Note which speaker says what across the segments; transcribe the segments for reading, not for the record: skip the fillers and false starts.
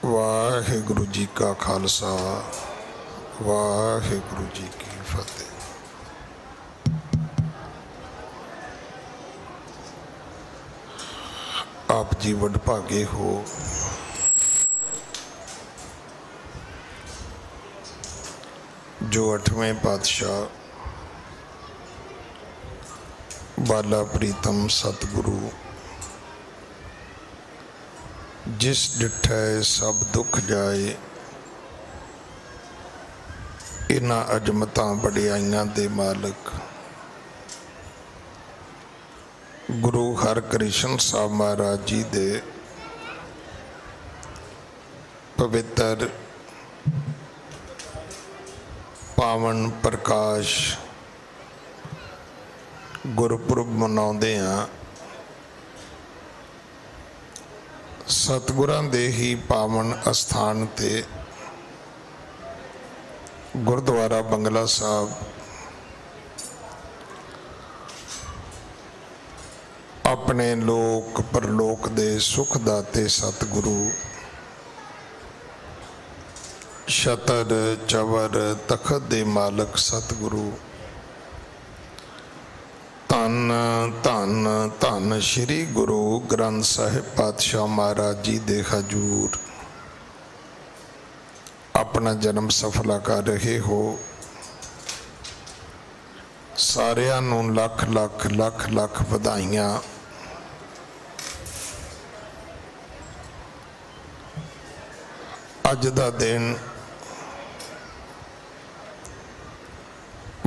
Speaker 1: वाहिगुरु जी का खालसा वाहिगुरु जी की फतेह। आप जी वडभागे हो जो 8वें पातशाह बाला प्रीतम सतगुरु जिस डिठै सब दुख जाए इन्हां अजमतां वडियाइयां दे मालिक गुरु हरकृष्ण साहब महाराज जी दे पवित्र पावन प्रकाश गुरपुरब मनाउंदे हां। सतगुरां दे ही पावन अस्थान ते गुरुद्वारा बंगला साहब अपने लोक परलोक दे सुख दाते सतगुरु छतर चवर तखत दे मालक सतगुरु धन धन धन श्री गुरु ग्रंथ साहिब पातशाह महाराज जी दे हजूर अपना जन्म सफला कर रहे हो। सारियां नूं लख लख लख लख बधाइयां। अज दा दिन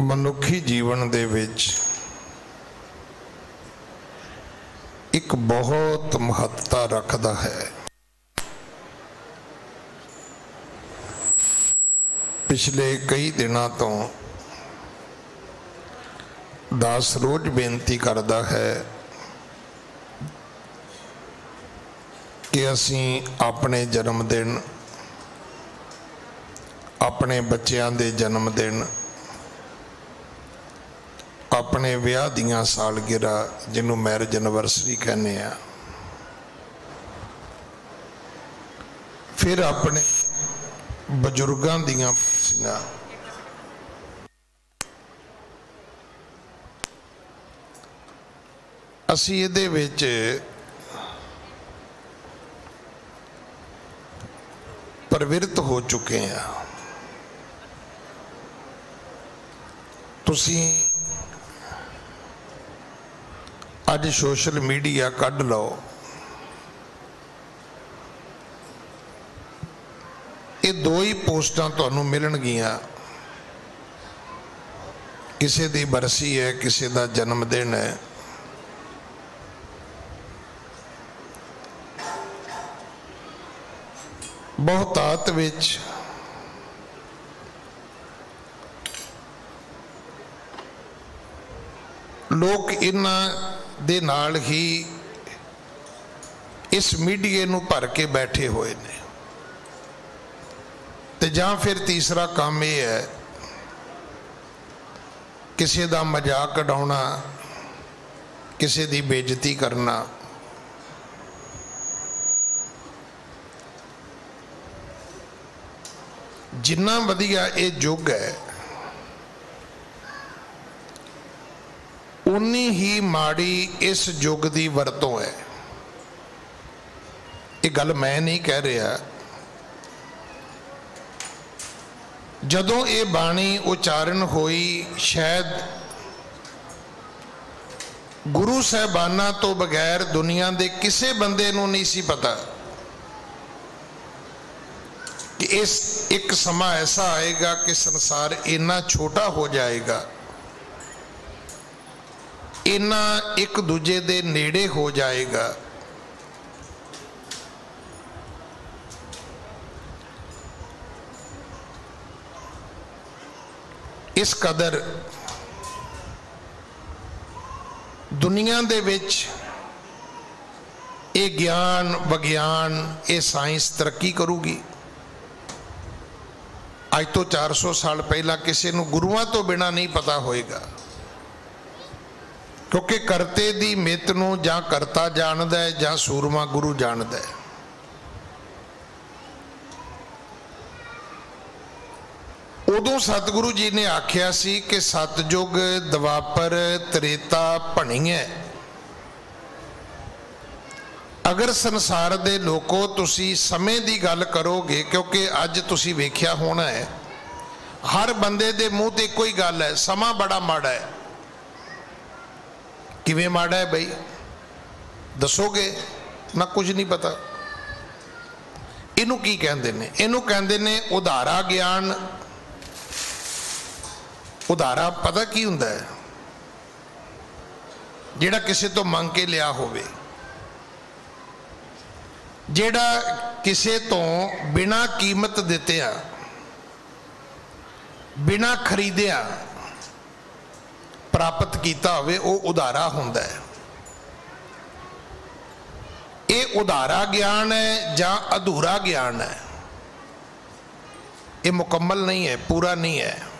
Speaker 1: मनुखी जीवन दे विच एक बहुत महत्ता रखता है। पिछले कई दिनों तो दास रोज बेनती करता है कि असी अपने जन्मदिन अपने बच्चों के जन्मदिन अपने विआह दियां सालगिरह जिन्हों मैरिज एनिवर्सरी कहने आ फिर अपने बजुर्गों दियां बरसियां असी इहदे विच प्रवृत्त हो चुके हैं। तुसी अज सोशल मीडिया कढ़ लो, ये दो ही पोस्टां तुहानूं मिलणगियां, किसी दी बरसी है किसी दा जन्मदिन है। बहुतात विच लोग इन्हां दे नाल ही इस मीडिया नूं भर के बैठे हुए ने। ते जां फिर तीसरा काम यह है किसी दा मजाक उड़ाउणा, किसी दी बेइज्जती करना। जिन्ना वधिया ये युग है उन्नी ही माड़ी इस युग की वरतों है। ये गल मैं नहीं कह रहा। जदों ये बाणी उचारण हुई शायद गुरु साहबाना तो बगैर दुनिया के किसी बंदे नूं नहीं सी पता कि इस एक समा ऐसा आएगा कि संसार इन्ना छोटा हो जाएगा, इन्ना एक दूजे दे नेड़े हो जाएगा। इस कदर दुनिया दे विच ये ज्ञान विज्ञान ये साइंस तरक्की करूगी। आज तो 400 साल पहला किसी नूं गुरुआं तो बिना नहीं पता होएगा, क्योंकि करते दी मित नूं जां करता जानदा है जां सूरमा गुरु जानदा है। उदों सतगुरु जी ने आख्या सी कि सतयुग द्वापर त्रेता भणीए। अगर संसार दे लोको तुसी समय की गल करोगे, क्योंकि अज तुसी वेख्या होना है हर बंदे दे मूँह ते कोई गल है, समा बड़ा माड़ा है। किवें माड़ा है बई दसोगे ना? कुछ नहीं पता। इनू की कहते ने? इनू कहते ने उधारा ज्ञान। उधारा पता की हुंदा है? जिहड़ा किसी तो मंग के लिया होवे, जिहड़ा किसी तो बिना कीमत दित्तिया बिना खरीदिया प्राप्त किया होवे, वो उधारा हुंदा है। ये उधारा ज्ञान है या अधूरा ज्ञान है? ये मुकम्मल नहीं है, पूरा नहीं है।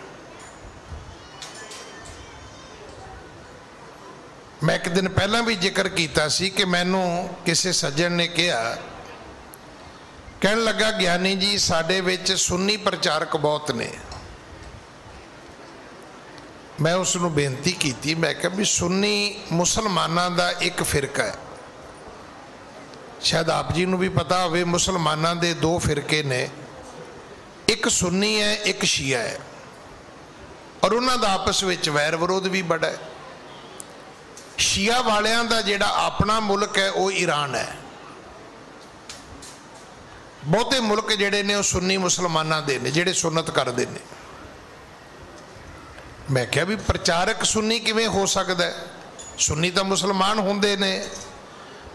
Speaker 1: मैं एक दिन पहला भी जिक्र किया सी कि मैनू किसी सज्जन ने कहा, कहन लगा ज्ञानी जी साडे विच सुन्नी प्रचारक बहुत ने। मैं उसनू बेनती की, मैं कहा भी सुन्नी मुसलमाना दा एक फिरका है। शायद आप जी नू भी पता होवे मुसलमाना दे दो फिरके ने, एक सुन्नी है एक शिया है, और उन्हां दा आपस विच वैर विरोध भी बड़ा है। शिया वालियां दा जिहड़ा अपना मुल्क है वो ईरान है। बहुते मुल्क जिहड़े ने वो सुन्नी मुसलमाना दे ने, जिहड़े सुन्नत करदे ने। मैं क्या भी प्रचारक सुन्नी किवें हो सकता है? सुन्नी तो मुसलमान होंदे ने।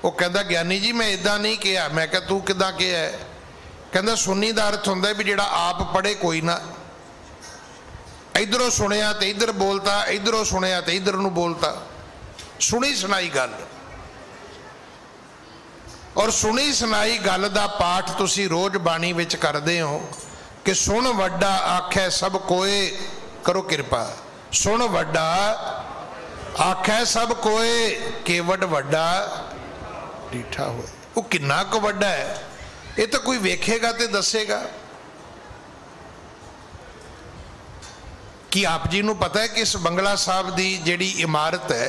Speaker 1: वो कहता ज्ञानी जी मैं इदा नहीं कहा। मैं क्या तू किदा कहा है? कहता सुन्नी का अर्थ होंदा भी जिहड़ा आप पढ़े कोई ना, इधरों सुनिया तो इधर बोलता, इधरों सुनिया तो इधर नूं बोलता, सुनी सुनाई गल। और सुनी सुनाई गल का पाठ तुसी रोज बाणी विच करदे हो कि सुन वड्डा आखै सब कोए करो कृपा। सुन वड्डा आखै सब कोए केवट वड्डा डीठा होए। वो किन्ना को वड्डा है ये तो कोई वेखेगा तो दसेगा। कि आप जी नूं पता है कि इस बंगला साहब की जिहड़ी इमारत है,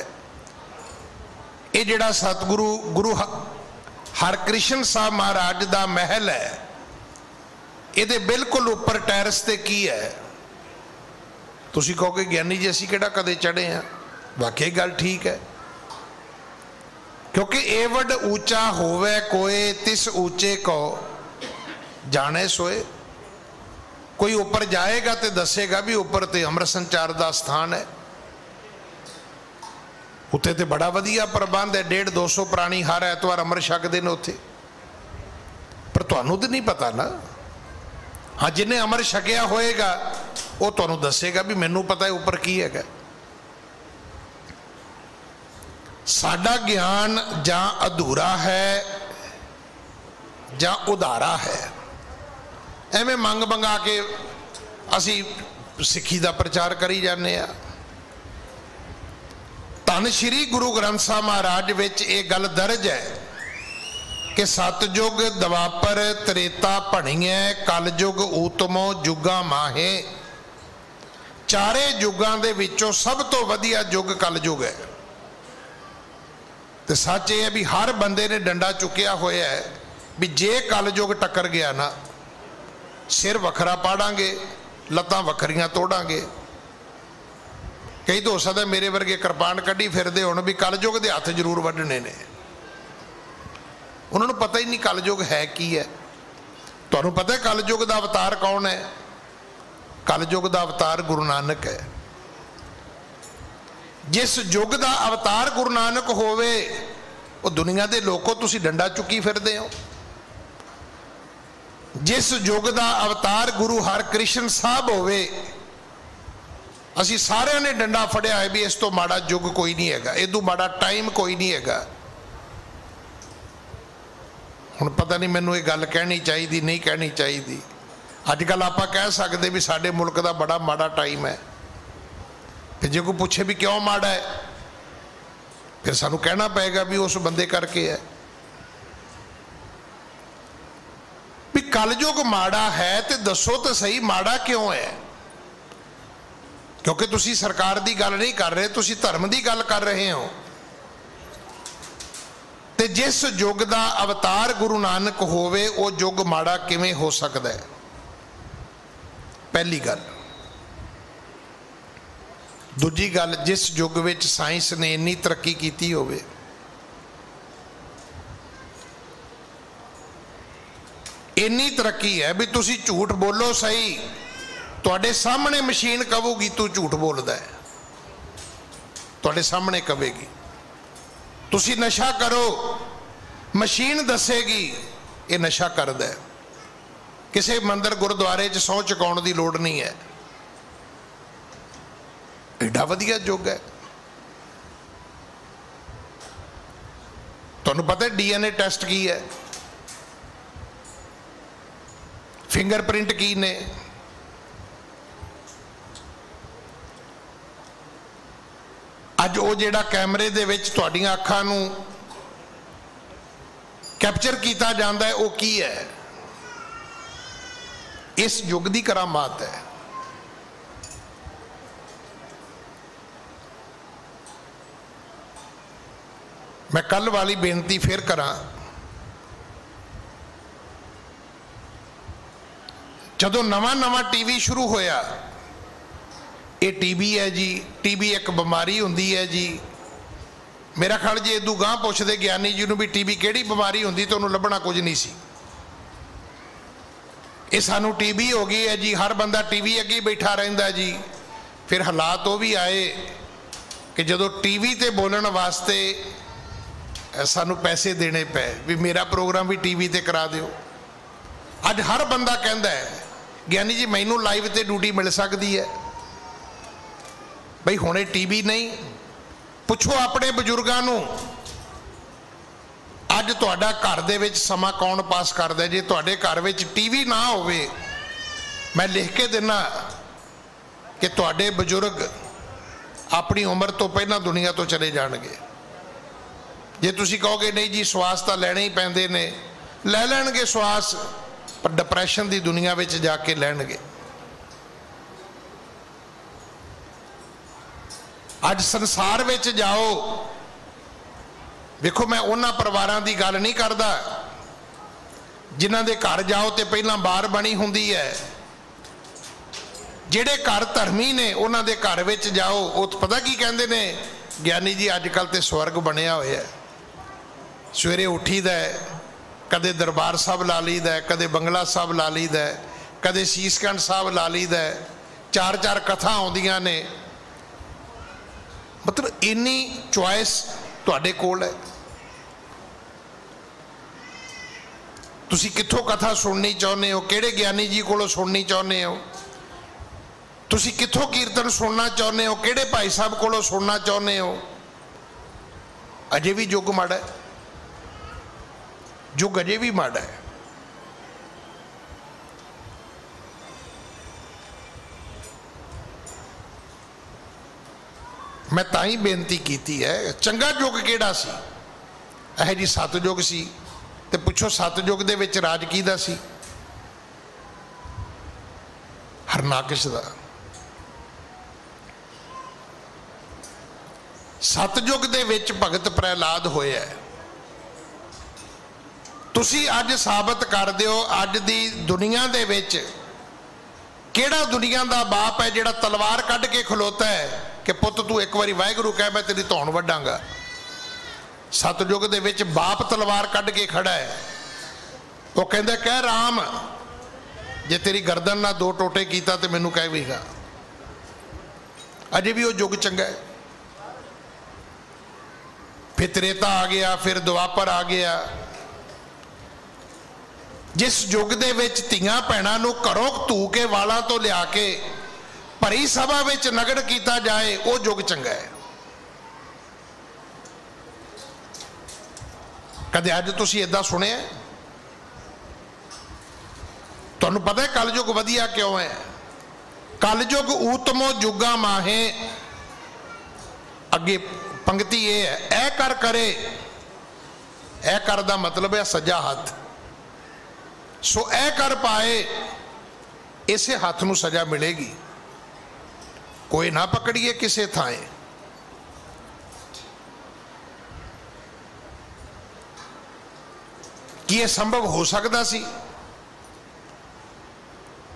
Speaker 1: ये जिहड़ा सतगुरु गुरु हरकृष्ण साहब महाराज का महल है, ये बिल्कुल उपर टैरस ते की है? तुसी कहोगे ज्ञानी जी असीं किहड़ा कदे चढ़े हैं। वाकई गल ठीक है, क्योंकि एवड ऊंचा होवे कोई तिस ऊंचे को जाने सोए। कोई ऊपर जाएगा तो दसेगा भी ऊपर तो अमृत संचार का स्थान है, उत्थे तो बड़ा वधिया प्रबंध है। 150-200 प्राणी हर ऐतवार अमृत छकदे ने उत्थे। पर तुहानूं तो नहीं पता ना। हाँ, जिन्हें अमृत छकिया होएगा वो तुहानूं दसेगा भी मैनूं पता है ऊपर की है। साडा ज्ञान जां अधूरा है जां उधारा है। एवें मंग मंगा के असी सिक्खी का प्रचार करी जाने आ। धन श्री गुरु ग्रंथ साहब महाराज विच ये गल दर्ज है कि सतयुग द्वापर त्रेता भणीए कलयुग ऊतमो जुगा माहे। चारे युगां दे विचों सब तो वधिया युग कलयुग है। तो सच ये है भी हर बंदे ने डंडा चुकिया होया है भी जे कलयुग टक्कर गया ना, सिर वखरा पाड़ांगे, लत्तां वखरियां तोड़ांगे। कई तो हो सकता मेरे वर्गे कृपान कढ़ी फिरदे होण भी कलयुग दे हत्थ जरूर वड्ढने ने। उन्होंने पता ही नहीं कलयुग है की है। तुहानूं पता है कलयुग का अवतार कौन है? कलयुग का अवतार गुरु नानक है। जिस युग का अवतार गुरु नानक होवे वो दुनिया के लोगों तुसी डंडा चुकी फिरदे हो। जिस युग का अवतार गुरु हरकृष्ण साहब होवे असी सारे ने डंडा फड़िया है भी इस तो माड़ा युग कोई नहीं है, इदू माड़ा टाइम कोई नहीं है। हुण पता नहीं मैनू ये गल कहनी चाहिए नहीं कहनी चाहिए। अजकल आप कह सकते भी साडे मुल्क का बड़ा माड़ा टाइम है। फिर जो कोई पूछे भी क्यों माड़ा है, फिर सानू कहना पएगा भी उस बंदे करके है। भी कलयुग माड़ा है तो दसो तो सही माड़ा क्यों है? क्योंकि तुसी सरकार की गल नहीं कर रहे, तुसी धर्म की गल कर रहे हो। ते जिस युग का अवतार गुरु नानक होवे वो युग माड़ा किवें हो सकता है? पहली गल। दूजी गल, जिस युग विच साइंस ने इन्नी तरक्की की होवे, इन्नी तरक्की है भी तुसी झूठ बोलो सही, तुहाडे सामने मशीन कहोगी तू झूठ बोलदा है, तुहाडे सामने कहेगी। तुसी नशा करो, मशीन दसेगी ये नशा करदा है। किसी मंदिर गुरुद्वारे च सौं चुकाउण दी लोड़ नहीं है। एडा वधिया युग है। तुहानूं पता है DNA टेस्ट की है, फिंगरप्रिंट की ने, अज वो जिहड़ा कैमरे दे विच तुहाडीआं अखां नूं कैप्चर किया जाता है वो की है? इस युग की करामात है। मैं कल वाली बेनती फिर करा, जदों नवा नवा टीवी शुरू होया, ये टीबी है जी, टीबी एक बीमारी हुंदी है जी। मेरा ख्याल जे इदू गांह पुछदे ज्ञानी जी नूं भी टीबी किहड़ी बीमारी हुंदी तो उन्होंने लभना कुछ नहीं सी। ये सानू टीबी हो गई है जी, हर बंदा टीवी अगे बैठा रहिंदा जी। फिर हालात वो भी आए कि जदों टीवी ते बोलण वास्ते सानू पैसे देने पे भी मेरा प्रोग्राम भी टीवी ते करा दिओ। अज हर बंदा कहता है ज्ञानी जी मैनू लाइव ते ड्यूटी मिल सकती है। बई हुणे टीवी नहीं, पुछो अपने बजुर्गों नूं, अज तुहाडा घर दे विच समा कौन पास करदा? जे तुहाडे घर विच टीवी ना होवे, मैं लिख के देना कि तुहाडे बजुर्ग अपनी उम्र तो पहला दुनिया तो चले जाणगे। जे तुसीं कहोगे नहीं जी श्वास तो लैणे ही पैंदे ने, लै लैणगे श्वास, पर डिप्रैशन की दुनिया विच जाके लैणगे। अज संसार विच जाओ, देखो मैं उन्हां परिवारां दी गल नहीं करदा जिन्हां दे घर जाओ तो पहला बार बनी हुंदी है। जिहड़े घर धर्मी ने उन्हां दे घर विच जाओ, वो पता की कहंदे ने, ज्ञानी जी अजकल तो स्वर्ग बनया होया है। सवेरे उठीदा है, कदे दरबार साहब ला लीदा है, कदे बंगला साहब ला लीदा है, कदे शीशगंज साहब ला लीदा है, चार चार कथा आउंदियां ने। मतलब इन्नी चॉइस तुहाडे कोल है। तुसी कित्थों कथा सुननी चाहुंदे हो, किहड़े ज्ञानी जी कोलों सुननी चाहुंदे हो, तुसी कित्थों कीर्तन सुनना चाहुंदे हो, किहड़े भाई साहब कोलों सुनना चाहुंदे हो। अजे भी युग माड़ा है, युग अजे भी माड़ा है। मैं ताई बेनती की है, चंगा युग किहड़ा सी? यह जी सतयुग सी। ते पुछो सतयुग दे विच राज कीदा सी? हरनाकश दा। सतयुग दे विच भगत प्रहलाद होया है। तुसी अज साबित कर दिओ अज दी दुनिया दे विच किहड़ा दुनिया दा बाप है जिहड़ा तलवार कढ के खलोता है कि पुत तू एक बारी वाहिगुरू कह मैं तेरी धौन वड्डांगा। सतयुग दे विच बाप तलवार कढ के खड़ा है, वो कहंदा कह राम जे तेरी गर्दन ना दो टोटे कीता ते मैनू कहवेगा। अजे भी वो युग चंगा है। फिर त्रेता आ गया, फिर द्वापर आ गया। जिस युग दे विच धीआं भैणां नूं घरों धू के वालां तो लिया के भरी सभा विच नगड़ किया जाए, वो युग चंगा है। कदे अज तुसीं इदां सुनिया? तुहानूं पता है कलयुग वधिया क्यों है? कलयुग ऊतमो जुगा माहे। अगे पंक्ति ये है, ऐ कर करे। ऐ कर दा मतलब है सज्जा हाथ। सो ऐ कर पाए, इसे हाथ नूं सजा मिलेगी। कोई ना पकड़िए किसी थाए। कि यह संभव हो सकता सी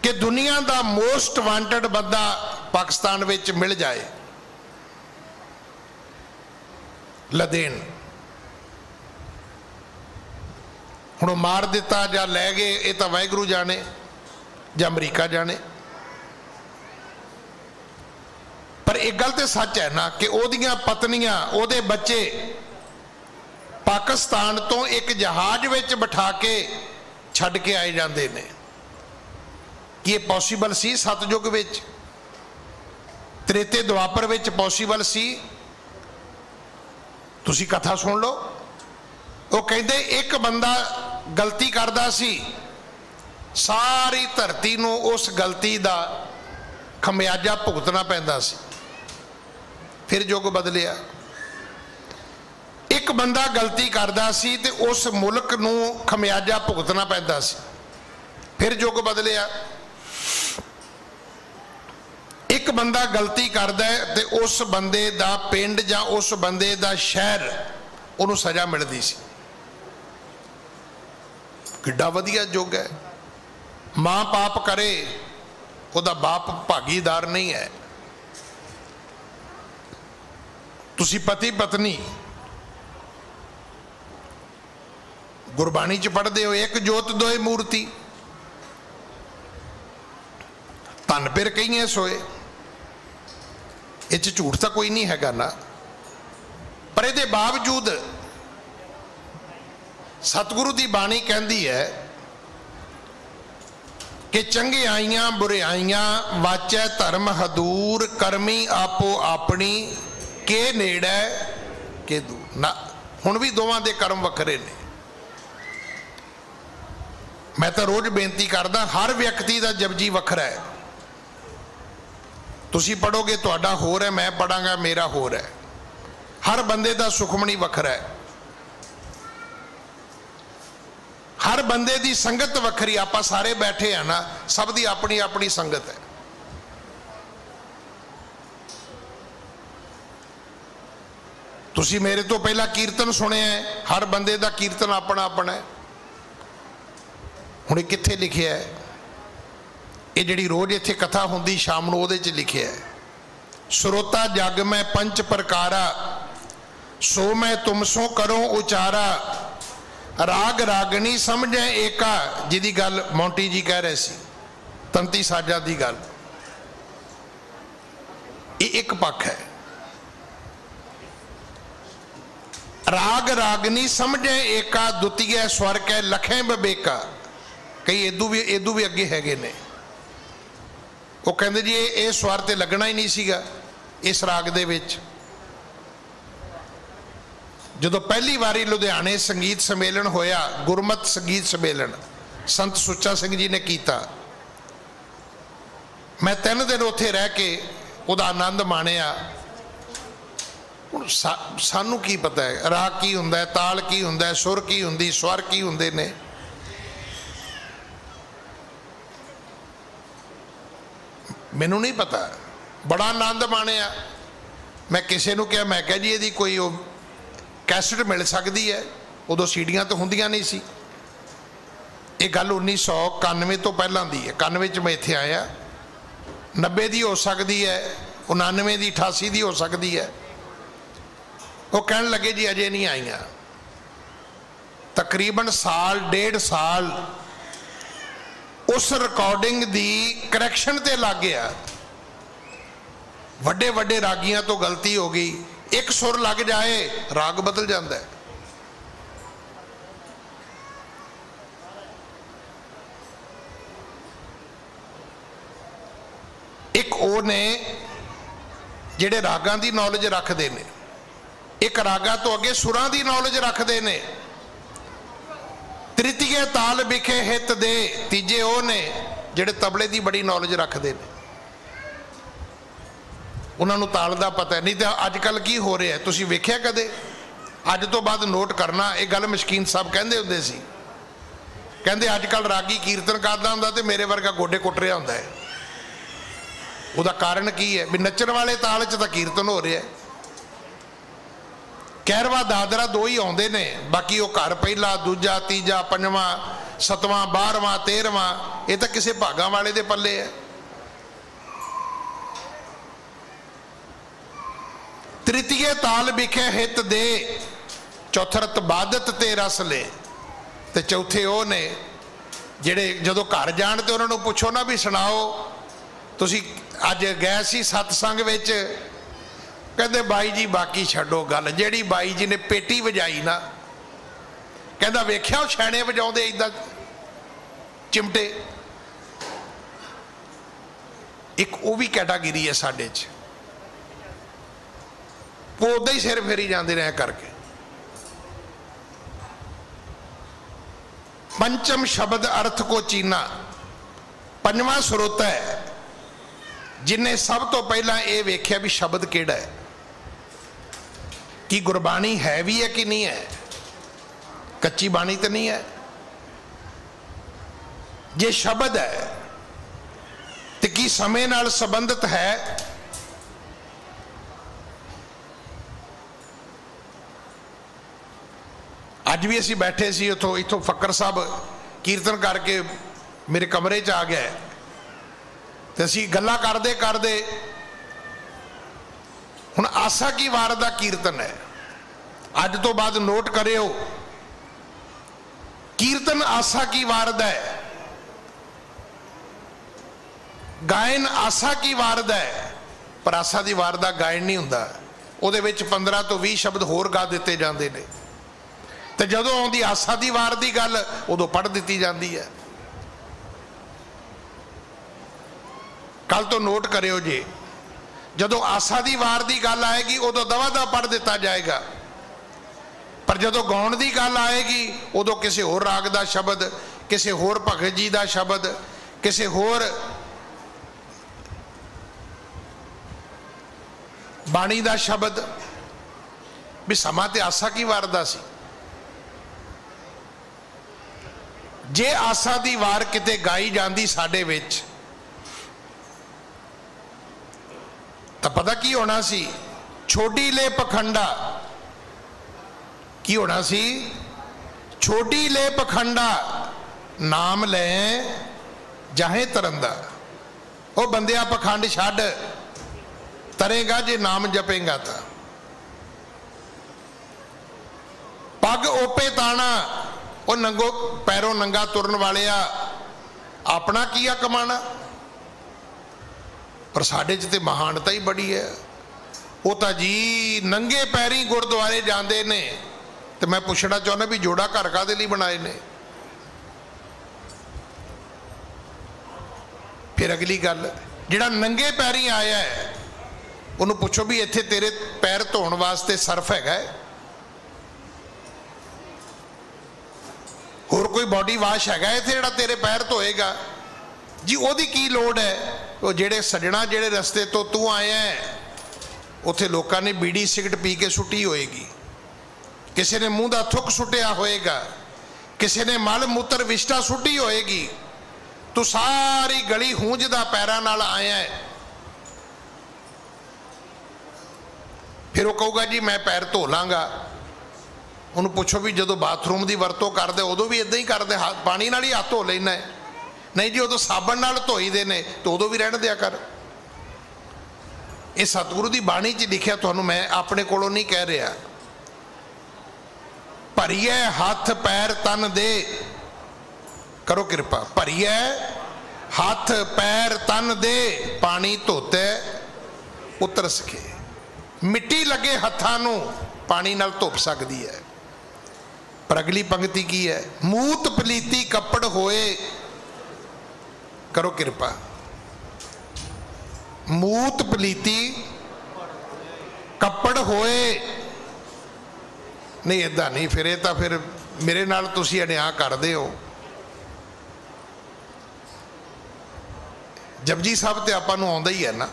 Speaker 1: कि दुनिया का मोस्ट वांटेड बंदा पाकिस्तान विच मिल जाए? लदेन हुण मार दिता या लै गए, ये तो वाहिगुरू जाने या अमरीका जाने। पर एक गल तो सच है ना कि ओदियां पत्नियां ओदे बच्चे पाकिस्तान तो एक जहाज विच बिठा के छड्ड के आए जाते हैं। कि ये पॉसीबल सी? सतयुग विच, त्रेते द्वापर विच पॉसीबल सी? तुसी कथा सुन लो। वो कहते एक बंदा गलती करता सी, सारी धरती नूं उस गलती का खमियाजा भुगतना पैंदा सी। फिर युग बदलिया। एक बंदा गलती करता सी ते उस मुल्क नूं खमियाजा भुगतना पैंदा सी। फिर युग बदलिया। एक बंदा गलती करता है तो उस बंदे दा पिंड या उस बंदे दा शहर उन्होंने सजा मिलती सी। किड्डा वधिया युग है। मां पाप करे उहदा बाप भागीदार नहीं है। तुसी पति पत्नी गुरबाणी च पढ़ते हो, एक जोत दोए मूर्ति, धन पिर कई सोए। इस झूठ तो कोई नहीं हैगा ना। पर ये बावजूद सतगुरु की बाणी कहती है कि चंगियाइयां बुरियाइयां वाचै धर्म हदूर, करमी आपो अपनी के नेड़े के दूर ना। हुण भी दोवां दे कर्म वखरे ने। मैं तो रोज बेनती करदा, हर व्यक्ति का जपजी वखरा है। तुसी पढ़ोगे तुहाडा होर है, मैं पढ़ांगा मेरा होर है। हर बंदे का सुखमनी वखरा है, हर बंदे की संगत वखरी। आपां सारे बैठे हैं ना, सब की अपनी अपनी संगत है। तुसी मेरे तो पहला कीर्तन सुने है, हर बंदे का कीर्तन अपना अपना है। हुण कित्थे लिखिया है? ये जिहड़ी रोज इत्थे कथा हुंदी शाम नूं उहदे च लिखिया है, श्रोता जग में पंच प्रकारा, सो मैं तुमसों करो उचारा, राग रागनी समझे एका। जिहदी गल मोंटी जी कह रहे सी, तंती साजा दी गल। ये एक पक्ष है। राग रागनी समझे एका, द्वितीय स्वर कै लखें बबेका। कई इदू भी अगे हैगे ने। वो कहते जी ये स्वर तो लगना ही नहीं सीगा इस राग दे विच। जदों पहली बारी लुधियाने संगीत सम्मेलन होया, गुरमत संगीत सम्मेलन संत सुच्चा सिंह जी ने किया, मैं 3 दिन उत्थे रह के उहदा आनंद माणिया। हुण सानू की पता है राग की हुंदा है, ताल की हुंदा है, सुर की हुंदी, स्वर की हुंदे ने। मैनू नहीं पता। बड़ा आनंद माणिया। मैं किसी को क्या, मैं कहा जी यदि कोई कैसेट मिल सकती है। उदों सीडियां तो होंदियां नहीं सी। ये गल 1991 तो पहलां दी है। 91 च मैं इत्थे आया, 90 की हो सकती है, 99 की, 88 की हो सकती है। वो कहन लगे जी अजे नहीं आईयां। तकरीबन साल 1.5 साल उस रिकॉर्डिंग दी करैक्शन ते लग गया। वड्डे वड्डे रागियां तो गलती हो गई, एक सुर लग जाए राग बदल जाता है। एक वो ने जिहड़े रागां दी नॉलेज रखते हैं, एक रागां तो अगे सुरां दी नॉलेज रखते हैं। तृतीय ताल विखे हित दे, तीजे वो ने जिहड़े तबले की बड़ी नॉलेज रखते हैं। उन्होंने ताल का पता नहीं। तो अजकल की हो रहा है तुसी वेख्या कदे? अज तो बाद नोट करना, ये गल मशकीन साहब कहते होंदे सी, कहते अजकल रागी कीर्तन करता होंदा ते मेरे वर्गा गोडे कुट रहा होंदा है। ਉਹਦਾ ਕਾਰਨ ਕੀ है भी नचण वाले ताल च तो कीर्तन हो रहा है। कहरवा दादरा दो ही आते ने, बाकी वो घर पहला दूजा तीजा पंजवा सतवां 12वां 13वां ये तो किसी भागा वाले दे पल्ले है। तृतीय ताल विखे हित दे, चौथरत बादत ते रस ले। ते चौथे वो ने जेड़े जदों घर जाण ते उन्होंने पुछो ना भी सुनाओ तुसी अज गए सी सतसंग विच, कहते बाई जी बाकी छड्डो गल, जेड़ी बाई जी ने पेटी वजाई ना, कहता वेख्या वो छैने वजाउंदे इदां चिमटे। एक वो भी कैटागिरी है साडे च, वो उदां ही सिर फेरी जाते रह करके। पंचम शब्द अर्थ को चीना, पंजवां स्रोता है जिन्हें सब तो पहला ये वेख्या भी शब्द केड़ा है, कि गुरबाणी है भी है कि नहीं है, कच्ची बाणी तो नहीं है। जे शब्द है तो की समय नाल संबंधित है। अज भी असी बैठे सी उतो इथों फक्कर साहब कीर्तन करके मेरे कमरे च आ गए, तो असी गल्लां करदे करदे हुण आसा की वार दा कीर्तन है। अज तो बाद नोट करियो, कीर्तन आसा की वार दा है, गायन आसा की वार दा है, पर आसा की वार दा गायन नहीं हुंदा। उहदे विच 15 तो 20 शब्द होर गा दिते जांदे ने, ते जदों आउंदी आसा की वार की गल उदों पढ़ दी जाती है। कल तो नोट करियो जी, जदों आसा की वार की गल आएगी उदों दवा दवा पढ़ दिता जाएगा, पर जदों गाउण की गल आएगी उदों किसी होर राग का शब्द, किसी होर भगत जी का शब्द, किसी होर बाणी का शब्द, भी समा ते आसा की वार दा सी। जे आसा की वार किते गाई जाती साडे विच तो पता की होना सी, छोटी ले पखंडा की होना सी, छोटी ले पखंडा नाम ले जाहे तरंदा। ओ बंदिया पखंड छड्ड, तरेगा जे नाम जपेगा तो। पग ओपे ताना, वो नंगो पैरों नंगा तुरन वाले अपना किया कमाना, पर साढ़े च ते महानता ही बड़ी है। वो तो जी नंगे पैरी गुरुद्वारे जाते ने, तो मैं पूछना चाहना भी जोड़ा घर काहदे लई बनाए ने। फिर अगली गल, जिहड़ा नंगे पैरी आया है उन्होंने पूछो भी इत्थे तेरे पैर धोण वास्ते सर्फ है, होर कोई बॉडी वाश है इत्थे जिहड़ा तेरे पैर धोएगा जी? ओहदी की लोड़ है? वो जेड़े सजना जेड़े रस्ते तो तू आया है उत्थे लोगों ने बीड़ी सिगरेट पी के सुटी होएगी, किसी ने मूँह का थुक सुटिया होएगा, किसी ने मल मूत्र विष्टा सुटी होएगी, तू सारी गली हूंजदा पैरां नाल आया है। फिर वो कहूगा जी मैं पैर धो लाँगा। उन्होंने पूछो भी जो बाथरूम की वरतों करते उदों भी इदा ही करते, हाथ पानी नाल ही हाथ धो लेना है? नहीं जी, उदों साबन नाल धोई दे ने तो उदों भी रहन दिया कर। ये सतगुरु की बाणी च लिखिया, तुहानूं मैं अपने कोलों नहीं कह रहा। भरीए हाथ पैर तन दे, करो कृपा, भरीए हाथ पैर तन दे, पानी धोते उतर सके। मिट्टी लगे हत्थां नूं पानी नाल धुप सकती है। पर अगली पंक्ति की है, मूत पलीती कपड़ होए, करो कृपा, मूत पलीती कपड़ होए। नहीं इदा नहीं, फिर तो फिर मेरे नाल तुसी अन्याय करदे हो। जपजी साहब ते आपां नूं आउंदा ही है ना,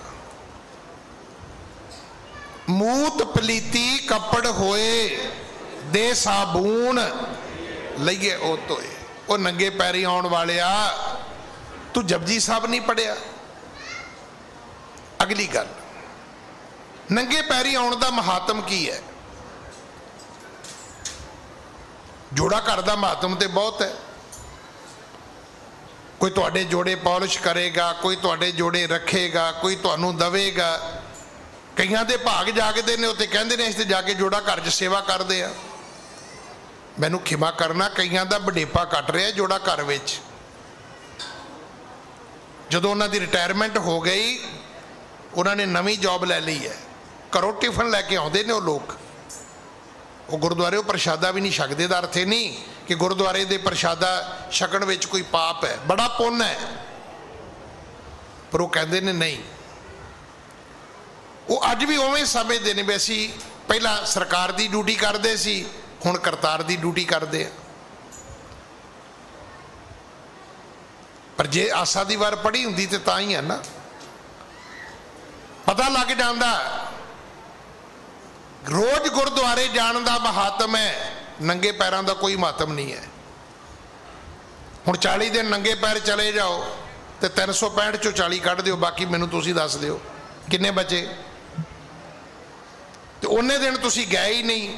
Speaker 1: मूत पलीती कपड़ होए, दे साबून लईए ओ धोए। ओ नंगे पैरी आउण वाले आ, तू जपजी साहब नहीं पढ़िया? अगली गल, नंगे पैरी आउण दा महात्म की है? जोड़ा घर का महात्म तो बहुत है। कोई तुहाडे जोड़े पॉलिश करेगा, कोई तुहाडे जोड़े रखेगा, कोई तुहानू दवेगा। कईयां दे भाग जागदे ने, उत्ते कहंदे ने इस जाके जोड़ा घर च सेवा करदे आ। मैनू खिमा करना, कईयां दा बडेपा कट रहा जोड़ा घर विच। जदों उन्हां दी रिटायरमेंट हो गई, उन्होंने नवी जॉब ले ली है, घरों टिफन लैके आउंदे ने वो लोग। वो गुरुद्वारे प्रशादा भी नहीं छकदे। दा अर्थ नहीं कि गुरुद्वारे दे प्रशादा छकण विच कोई पाप है, बड़ा पुण्य है, पर वो कहते ने नहीं। वो अज भी उवें समझते हैं भी असीं पहला सरकार की ड्यूटी करते सी, हुण करतार की ड्यूटी करते हैं। पर जे आसा दी वार पढ़ी हुंदी ते तां ही है ना, पता लग जाता। रोज गुरुद्वारे जाने का महात्म है, नंगे पैरों का कोई महात्म नहीं है। हुण 40 दिन नंगे पैर चले जाओ तो 365 चो 40 कढ़ दिओ, बाकी मैनू तुसीं दस दिओ किन्ने बचे। तो उन्ने दिन तुसीं गए ही नहीं,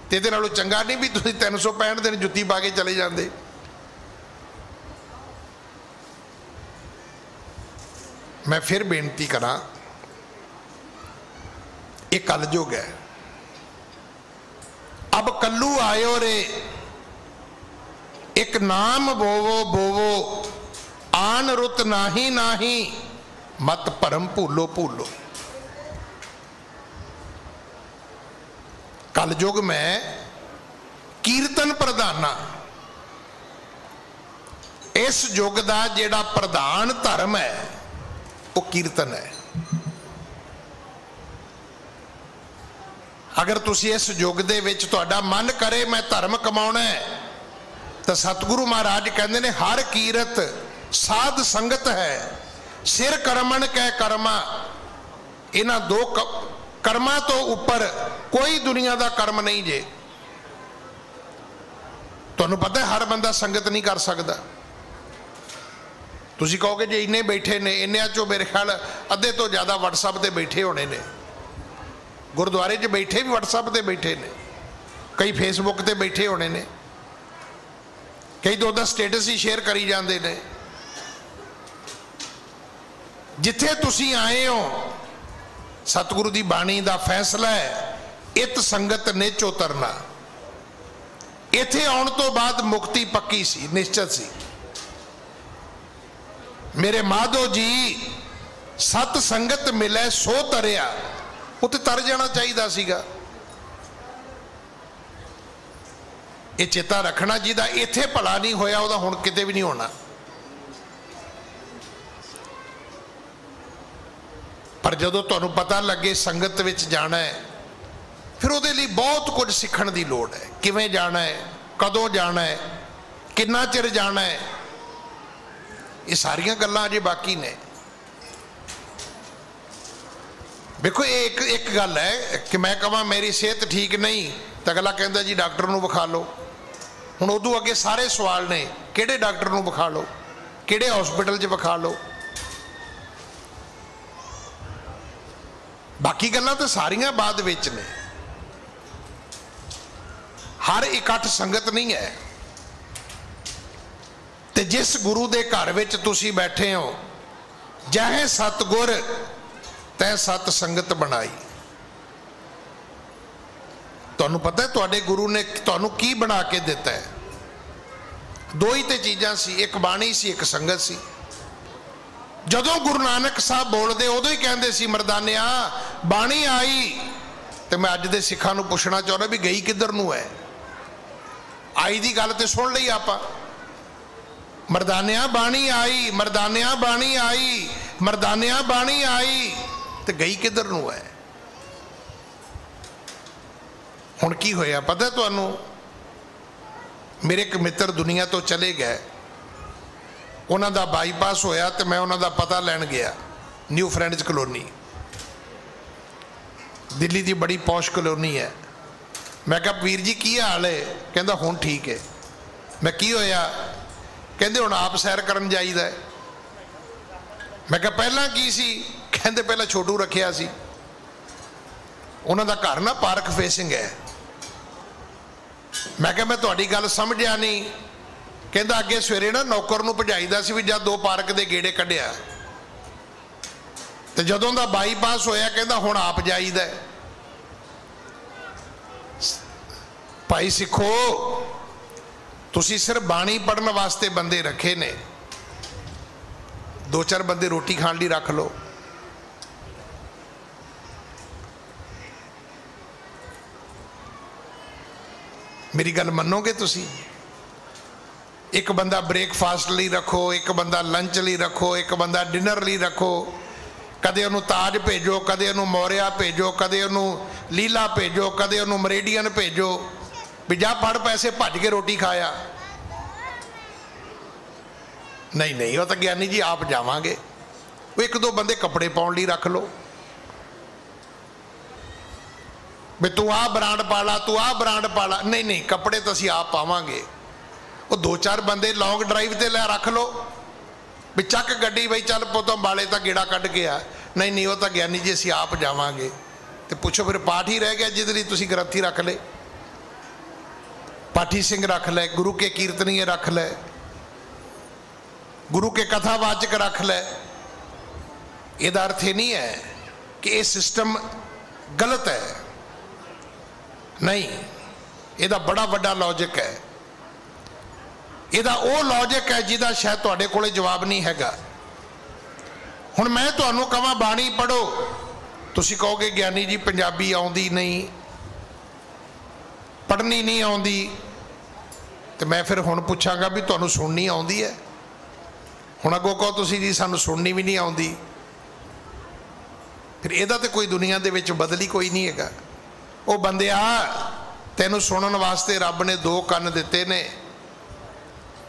Speaker 1: तो इहदे नालों चंगा नहीं भी तुसीं 365 दिन जुत्ती पा के चले जाते। मैं फिर बेनती करा, ये कलयुग है। अब कल्लू आयो रे, एक नाम बोवो बोवो, आन रुत नाही नाही, मत परम भूलो भूलो। कलयुग में कीर्तन प्रधाना, इस युग का जिहड़ा प्रधान धर्म है वो कीर्तन है। अगर तुसी इस युग दे विच तुहाडा मन करे मैं धर्म कमाउणा है, तो सतगुरु महाराज कहते ने हर कीरत साध संगत है, सिर करमन कै कर्मा। इन्हां दो कर्मां तो उपर कोई दुनिया का कर्म नहीं जे। तुहानूं पता है हर बंदा संगत नहीं कर सकता। तुसी कहोगे जे इन्ने बैठे ने, इन्नियां चों मेरे ख्याल अद्धे तो ज़्यादा व्हाट्सएप ते बैठे होने ने। गुरुद्वारे च बैठे भी व्हाट्सएप ते बैठे ने, कई फेसबुक ते बैठे होने ने, कई तो उहदा स्टेटस ही शेयर करी जाते ने। जिथे तुसी आए हो, सतगुरु की बाणी का फैसला है, इत संगत निच उतरना। इथे आउण तो बाद मुक्ति पक्की सी, निश्चित सी। मेरे माधो जी सत संगत मिले सो तरिया, उत्ते तर जाना चाहिए सीगा। ये चेता रखना, जिहदा इत्थे भला नहीं होया उहदा हुण किते भी नहीं होना। पर जदों तुहानूं पता लगे संगत विच जाना है, फिर उहदे लई बहुत कुछ सीखण दी लोड़ है। किवें जाना है, कदों जाना है, किन्ना चिर जाना है, ये सारियां गल्लां अजे बाकी ने। देखो एक एक गल है कि मैं कहां मेरी सेहत ठीक नहीं, तो अगला कहता जी डॉक्टर नूं विखा लो। हुण उदों अगे सारे सवाल ने, किहड़े डॉक्टर नूं विखा लो, किहड़े हॉस्पिटल च विखा लो। बाकी गल्लां तो सारियां बाद विच ने। हर इकट्ठ संगत नहीं है। ते जिस गुरु दे घर विच तुसी बैठे हो, जहे सतगुर तै सत संगत बनाई। तुहानूं पता है तुहाडे गुरु ने तुहानूं की बना के दिता है? दो ही तो चीज़ां सी, एक बाणी सी, एक संगत सी। जदों गुरु नानक साहब बोलते उदों ही कहते सी मरदानिया बाणी आई। तो मैं अज दे सिखां नूं पुछना चाहुंदा भी गई किधर नूं है? आई दी गल तो सुन लई आपां, मरदानिया बाणी आई, मरदानिया बाणी आई, मरदानिया बाणी आई, तो गई किधर नूं है? हुण की होया पता तुहानूं? मेरे एक मित्र दुनिया तो चले गए, उन्हां दा बाईपास होया, तो मैं उन्हां दा पता लैण गया। न्यू फ्रेंड्स कलोनी, दिल्ली की बड़ी पौश कलोनी है। मैं कहा वीर जी की हाल है? कहंदा हुण ठीक है। मैं की होया? कहंदे हुण आप सैर करन जाईदा है। मैं कहा पहलां की सी? कहते पहला छोटू रखिया सी, उन्हों का घर ना पार्क फेसिंग है। मैं क्या मैं तुहाडी गल समझिया नहीं। कहता अगे सवेरे ना नौकर नूं भजाईदा सी भी जा 2 पार्क दे गेड़े कढ़िया, तो जदों दा बाईपास होया कहता हुण आप जाईदा। भाई सिखो, तुसी सिर्फ बाणी पढ़न वास्ते बंदे रखे ने, 2-4 बंदे रोटी खाण लई रख लो। मेरी गल मनोगे तुसी? एक बंदा ब्रेकफास्ट लई रखो, एक बंदा लंच लई रखो, एक बंदा डिनर लई रखो। कदे उन्होंने ताज भेजो, कदे उन्होंने मौर्या भेजो, कदे उन्होंने लीला भेजो, कदे उन्होंने मरेडियन भेजो भी जा फड़ पैसे भज के रोटी खाया। नहीं नहीं, वो तो ज्ञानी जी आप जावांगे। वो 1-2 बंदे कपड़े पाउण लई रख लो भी तू आ ब्रांड पाला, तू आ ब्रांड पाला। नहीं नहीं, कपड़े तो असीं आप पावांगे। वो 2-4 बंदे लॉन्ग ड्राइव ते लै रख लो भी चक गड्डी बई चल पुत अंबाले तक गेड़ा कढ़ के आ। नहीं नहीं, वो तो ज्ञानी जी असीं आप जावांगे। तो पुछो फिर पाठ ही रह गया जिहदे लई तुसीं ग्रंथी रख ले, पाठी सिंह रख ले, गुरु के कीर्तनीय रख ले, गुरु के कथावाचक रख ले। इहदा अर्थ ये नहीं है कि ये सिस्टम गलत है, नहीं। इहदा बड़ा वड्डा लॉजिक है। इहदा वो लॉजिक है जिहदा शायद तुहाडे कोले जवाब नहीं हैगा। हुण मैं तुहानूं कहां बाणी पढ़ो, तुसीं कहोगे ज्ञानी जी पंजाबी आउंदी नहीं, पढ़नी नहीं आउंदी। तो मैं फिर हुण पुछांगा भी तुहानूं सुणनी आउंदी है? हुण अगों कहो तुसीं जी सानूं सुणनी भी नहीं आउंदी, फिर इहदा ते कोई दुनिया दे विच बदल ही कोई नहीं हैगा। वो बंदिया, तैनूं सुणन वास्ते रब ने 2 कंन दिते ने,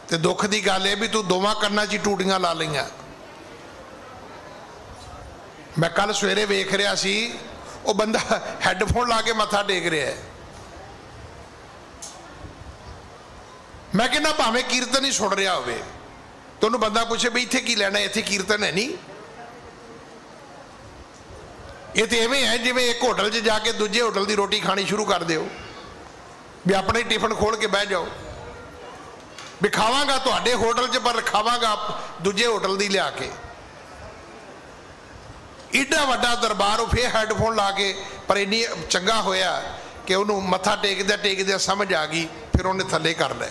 Speaker 1: ते दुख की गल है भी तू 2 कन्नां 'च टूटियां ला लईआं। मैं कल सवेरे वेख रहा सी, वो बंदा हैडफोन ला के मत्था टेक रहा है। मैं कहना भावें कीर्तन ही सुन रहा होवे, तो उन्होंने बंदा पूछे भी इत्थे की लैना, इत्थे कीर्तन है नहीं। ये तो इवें है जिवें एक होटल 'च जाके दूजे होटल की रोटी खानी शुरू कर दो भी अपने टिफिन खोल के बह जाओ भी खावांगा तुहाडे होटल 'च पर खावांगा दूजे होटल की लिया के। एडा वड्डा दरबार, फिर हैडफोन ला के, पर इन्नी चंगा होया कि उन्होंने मत्था टेकद्या समझ आ गई, फिर उन्हें थले कर लिया।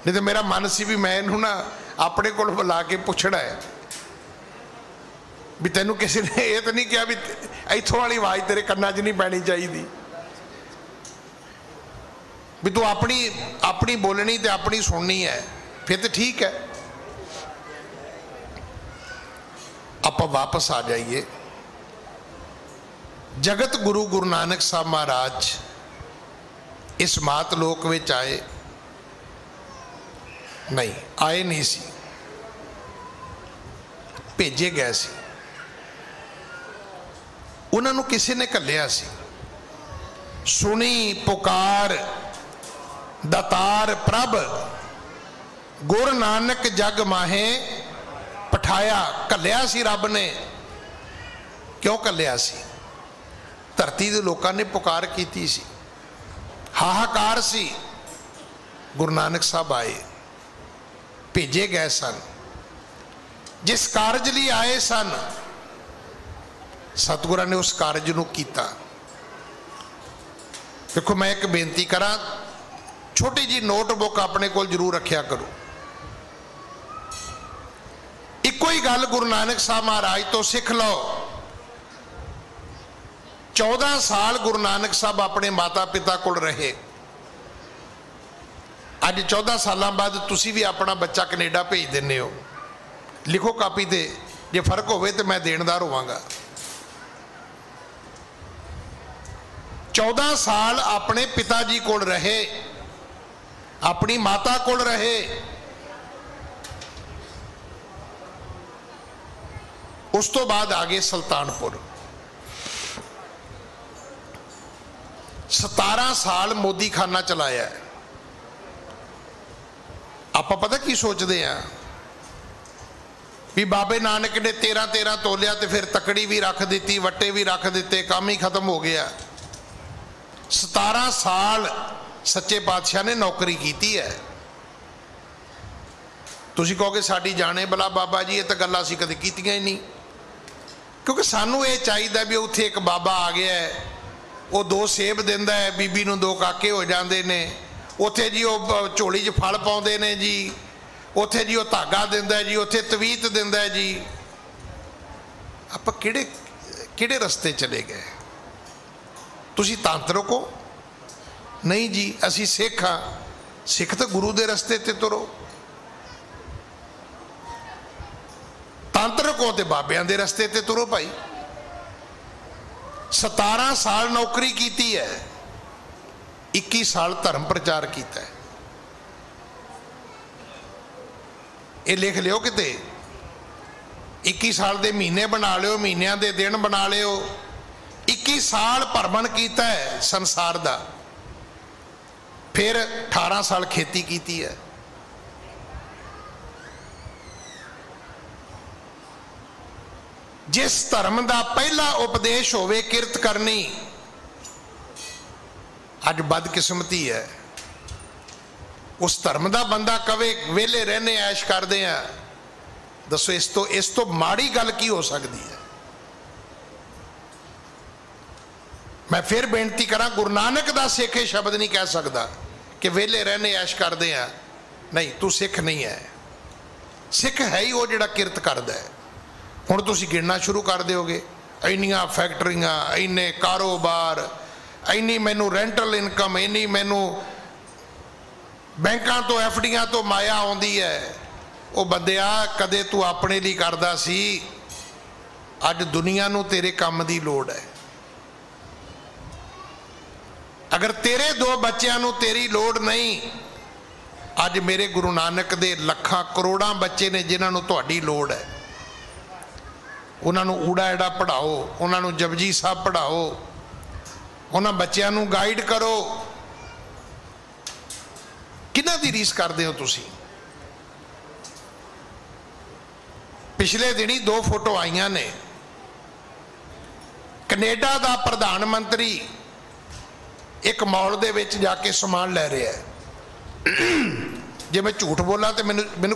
Speaker 1: नहीं तो मेरा मन सी भी मैं इन्हूं ना अपने कोल बुला के पुछना है भी तैनूं किसी ने ये तो नहीं कहा भी इत्थों वाली आवाज़ तेरे कन्नां 'च नहीं पैनी चाहिए, भी तू अपनी बोलनी तो अपनी सुननी है, फिर तो ठीक है। आप वापस आ जाइए। जगत गुरु गुरु नानक साहब महाराज इस मात लोक में आए नहीं, आए नहीं सी, भेजे गए सी। उन्होंने किसी ने घल्लिया सी। सुनी पुकार दातार प्रभ, गुरु नानक जग माहे पठाया। घल्लिया सी रब ने। क्यों घल्लिया सी? धरती के लोगों ने पुकार की सी, हाहाकार सी। गुरु नानक साहब आए, भेजे गए सन, जिस कारज लिए आए सन सतगुरां ने उस कारज नूं कीता। देखो मैं एक बेनती करा, छोटी जी नोटबुक अपने कोल जरूर रखिया करो। इको ही गल गुरु नानक साहब महाराज तो सीख लो। 14 साल गुरु नानक साहब अपने माता पिता कोल रहे। अज 14 साल बाद तुसी भी अपना बच्चा कनेडा भेज देने हो। लिखो कापी ते, जे फर्क होवे तो मैं देनदार होवांगा। 14 साल अपने पिताजी कोल रहे, अपनी माता कोल रहे। उस तो बाद आ गए सुल्तानपुर। 17 साल मोदी खाना चलाया है। आप पता की सोचते हैं भी बाबे नानक ने 13-13 तोलिया तो फिर तकड़ी भी रख दी, वट्टे भी रख दिते, काम ही खत्म हो गया। 17 साल सच्चे पातशाह ने नौकरी की है। तुसी कहोगे साडी जाने भला बाबा जी, ये तो गल्लां असीं कदे कीतियां ही नहीं, क्योंकि सानू ये चाहिए भी उत्थे एक बाबा आ गया है, वो 2 सेब दिंदा है, बीबी नूं 2 काके हो जाते ने, उत्थे जी वो झोली च फल पाउंदे ने जी, उत्थे जी वो धागा दिंदा है जी, उत्थे तवीत दिंदा है जी। आपां किहड़े किहड़े रस्ते चले गए? तुसी तांत्रिक हो? नहीं जी, असी सिख हाँ। सिख तो गुरु दे रस्ते ते तुरो, तांत्रिक हो तो बाबियां दे रस्ते ते तुरो भाई। 17 साल नौकरी की है, 21 साल धर्म प्रचार किया है। ये लिख लियो किते, 21 साल के महीने बना लियो, महीनों के दिन बना लियो। 21 साल भरमण किया है संसार का, फिर 18 साल खेती की है। जिस धर्म का पहला उपदेश होवे किरत करनी, अज बदकिस्मती है। उस धर्म का बंदा कवे वेले रहने ऐश करते हैं, दसो इस तो माड़ी गल की हो सकती है? मैं फिर बेनती करा, गुरु नानक का सिख ये शब्द नहीं कह सकता कि वेले रहने ऐश करते हैं। नहीं, तू सिख नहीं है। सिख है ही वो जिहड़ा किरत करदा है। हुण तुसीं गिणना शुरू कर दोगे, इन्नियां फैक्टरियां, इन्ने कारोबार, इन्नी मैनू रेंटल इनकम, इन्नी मैनू बैंकां तो एफडियां तो माया आउंदी है। वो बंदिया, कदे तू अपने लिए करदा सी, अज दुनिया नू तेरे काम की लोड़ है। अगर तेरे 2 बच्चों नू तेरी लोड़ नहीं, अज मेरे गुरु नानक दे लखां करोड़ां बच्चे ने जिन्हां नू तुहाडी लोड़ है। उन्होंने ऊड़ा एड़ा पढ़ाओ, उन्होंने जपजी साहब पढ़ाओ, उन्होंने बच्चों को गाइड करो। किन्हां दी रीस करते हो तुसी? पिछले दिनी 2 फोटो आईयां ने, कनेडा का प्रधानमंत्री एक मॉल दे विच जाके समान लै रहा है। जे मैं झूठ बोला तो मैनू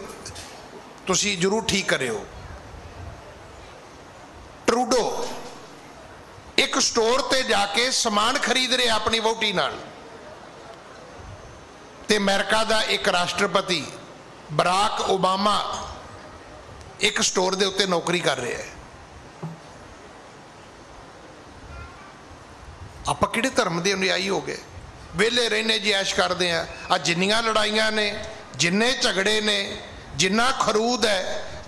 Speaker 1: तुसी जरूर ठीक करियो। ट्रूडो एक स्टोर ते जाके समान खरीद रहे अपनी वोटी नाल, ते अमेरिका का एक राष्ट्रपति बराक ओबामा एक स्टोर दे उत्ते नौकरी कर रहा है। आप किहड़े धर्म के अनुयायी हो गए? वेले रहने जी ऐश करते हैं। आ जिन्नियां लड़ाइयां ने, जिन्ने झगड़े ने, जिन्ना खरूद है,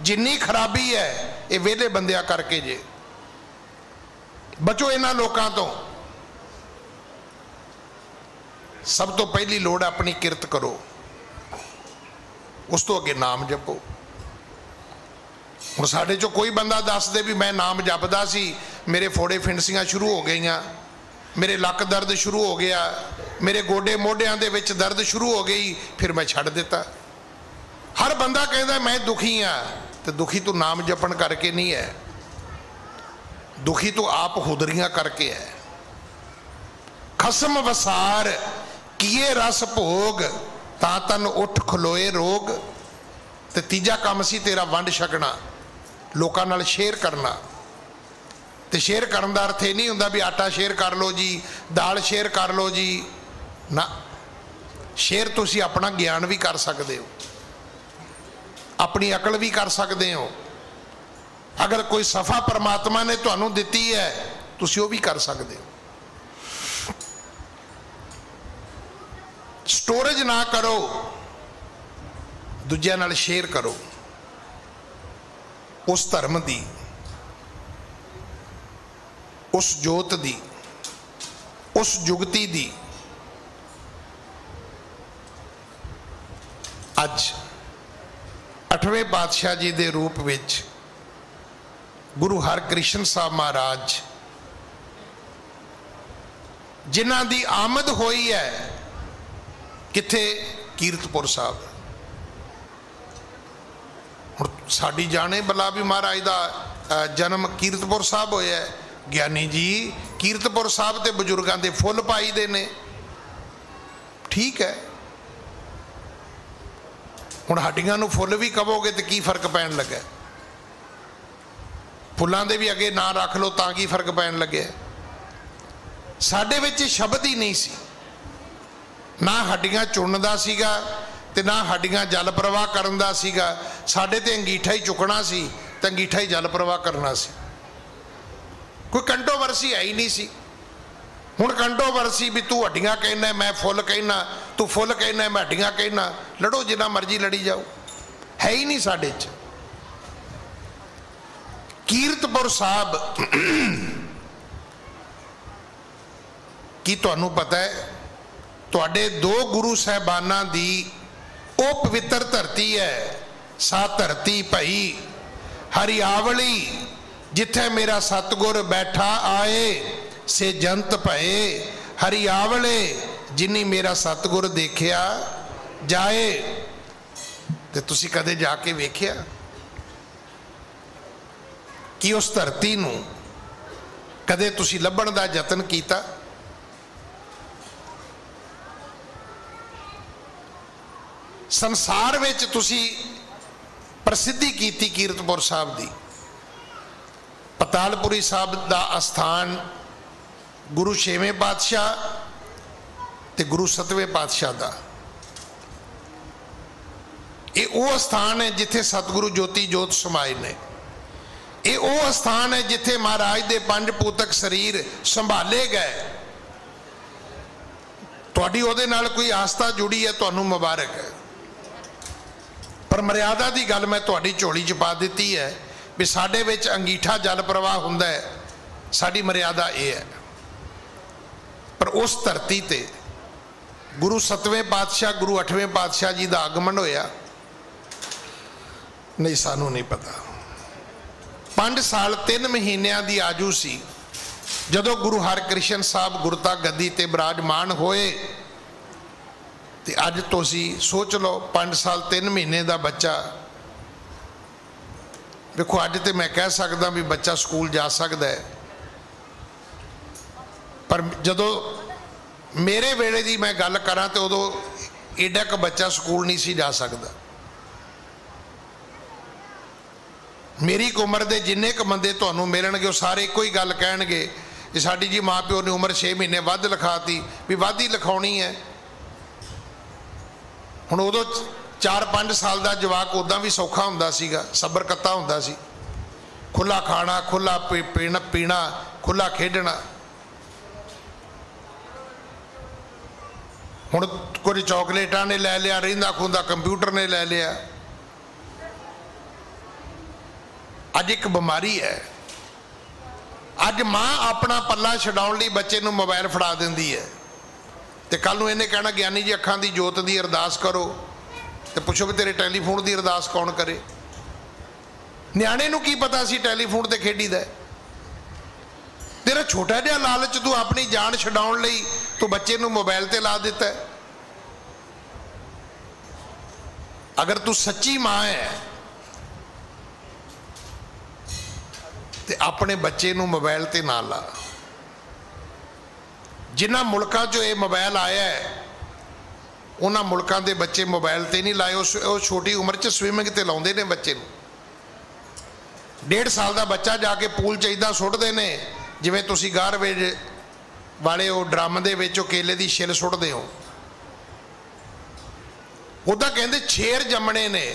Speaker 1: जिन्नी खराबी है, ये वेले बंदियां करके जे। बचो इन्हां लोकां तो। सब तो पहली लोड़ अपनी किरत करो, उस तो अगे नाम जपो। हुण साडे चों कोई बंदा दस दे भी मैं नाम जपदा सी, मेरे फोड़े फिंडसियां शुरू हो गईयां, मेरे लक दर्द शुरू हो गया, मेरे गोडे मोढियां दे विच दर्द शुरू हो गई, फिर मैं छड्ड दिता। हर बंदा कहता मैं दुखी हाँ, तो दुखी तो नाम जपन करके नहीं है, दुखी तो आप हुदरियां करके है। खसम वसार किए रस भोग, ता तन उठ खलोए रोग। ते तीजा काम सी तेरा वंड छकना, लोकां नाल शेयर करना। तो शेयर करने का अर्थ ये नहीं होंदा भी आटा शेयर कर लो जी, दाल शेयर कर लो जी ना। शेयर तुसी अपना ज्ञान भी कर सकते हो, अपनी अकल भी कर सकते हो। अगर कोई सफ़ा परमात्मा ने तुहानू दिती है, तुसी वो भी कर सकते हो। स्टोरेज ना करो, दूजियां नाल शेयर करो। उस धर्म दी, उस जोत दी, उस जुगती दी अज 8वें पातशाह जी के रूप विच गुरु हरकृष्ण साहब महाराज जिन्हां दी आमद होई है किथे? कीरतपुर साहब। हुण साड़ी जाने बला भी महाराज का जन्म कीरतपुर साहब होया है। ज्ञानी जी कीरतपुर साहब तो बजुर्गों के फुल पाई दे ने, ठीक है। हुण हड्डियां नूं फुल भी कहोगे तो की फर्क पैन लगे, फुलों के भी अगे ना रख लो तां की फर्क पैन लगे। साडे विच शब्द ही नहीं सी, ना हड्डियां चुनदा सीगा ते ना हड्डियां जल प्रवाह करन दा सीगा। साडे ते अंगीठा ही चुकना सी ते अंगीठा ही जल प्रवाह करना सी। कोई कंट्रोवर्सी है ही नहीं सी। हुण कंट्रोवर्सी भी तू हड्डियां कहना मैं फुल कहना, तू फुल कहना मैं हड्डियां कहना, लड़ो जिन्ना मर्जी लड़ी जाओ, है ही नहीं साडे च। कीरतपुर साहब की तुहानू पता है, तुहाडे दो गुरु साहबाना दी ओ पवित्र धरती है। सा धरती भई हरियावली जिथे मेरा सतगुर बैठा आए, से जंत भये हरियावले जिन्नी मेरा सतगुर देखिया जाए। ते तुसी कदे जाके वेखिया कि उस धरती नूं कदे तुसी लभण दा यतन कीता? संसार विच तुसी प्रसिद्धि कीती कीरतपुर साहब दी। पतालपुरी साहब दा अस्थान गुरु 6वें पातशाह ते गुरु 7वें पातशाह दा, ये वो स्थान है जिथे सतगुरु ज्योति जोत समाए ने। ये वो स्थान है जिथे महाराज दे 5 पूतक शरीर संभाले गए। तुहाडी ओहदे नाल कोई आस्था जुड़ी है, तुहानू मुबारक है। पर मर्यादा की गल मैं तुहाडी झोली च पा दी है भी साडे विच अंगीठा जल प्रवाह हुंदा है, साडी मर्यादा ये है। पर उस धरती ते गुरु 7वें पातशाह गुरु 8वें पातशाह जी का आगमन होया नहीं, सानू नहीं पता। 5 साल 3 महीनों की आजू सी जदों गुरु हरकृष्ण साहब गुरता गद्दी ते विराजमान होए। ते अज तुसी सोच लो 5 साल 3 महीने का बच्चा, देखो अज तो मैं कह सकदा भी बच्चा स्कूल जा सकता है, पर जदों मेरे वेले की मैं गल करा तो उदों एडा क बच्चा स्कूल नहीं सी जा सकता। मेरी उम्र के जिन्ने क बंदे तुहानू मिलणगे वो सारे एको ही गल कहणगे कि साडी जी माँ प्यो ने उम्र 6 महीने वध लिखाती, भी वध ही लिखाउणी है। हुण उदों 4-5 साल का जवाक उदा भी सौखा हुंदा सीगा, सबर कत्ता हुंदा सी, खुला खाना खुला पीना खुला खेडना। हुण कुछ चॉकलेटां ने लै लिया, रहिंदा खुंदा कंप्यूटर ने लै लिया। अज एक बीमारी है। अज माँ अपना पल्ला छडाउण लई बच्चे नूं मोबाइल फड़ा दिंदी है, तो कल नूं इहने कहना ज्ञानी जी अखां दी जोत दी अरदास करो, तो पुछो भी तेरे टैलीफोन की अरदास कौन करे। न्याणे नूं की पता सी टैलीफोन ते खेडीदा है। तेरा छोटा जिहा लालच तू अपनी जान छडाउण लई तू बच्चे नूं मोबाइल ते ला दिता है। अगर तू सच्ची मां है तो अपने बच्चे नूं मोबाइल ते ना ला। जिन्हां मुल्कां चों ये मोबाइल आया है उन्हां मुल्कां दे बच्चे मोबाइल ते नहीं लाए। उस छोटी उम्र च स्विमिंग ते लाउंदे ने बच्चे नूं। 1.5 साल का बच्चा जाके पूल च इदां सुट्टदे ने जिवें तुसीं गारबेज वाले वो ड्रम दे विच केले दी छिल सुट्टदे हो। उदा कहंदे शेर जमने ने,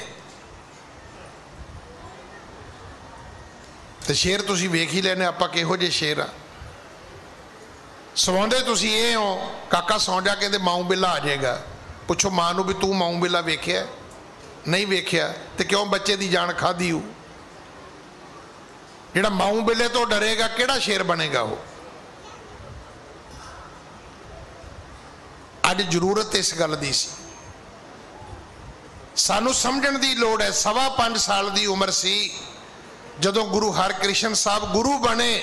Speaker 1: तो शेर तुसीं वेख ही लेने आपां किहो जे शेर आ। सवाउंदे तुसीं ये हो काका सौ जा, कहंदे माऊ बिल्ला आ जाएगा। पुछो मां नूं भी तू माऊ बिल्ला वेख्या? नहीं वेख्या तो क्यों बच्चे की जान खाधी हो? जिहड़ा माऊ बिल्ले तो डरेगा किहड़ा शेर बनेगा वो? अज जरूरत इस गल दी सी, सानू समझण दी लोड़ है। 5.25 साल की उम्र सी जदों गुरु हरकृष्ण साहब गुरु बने।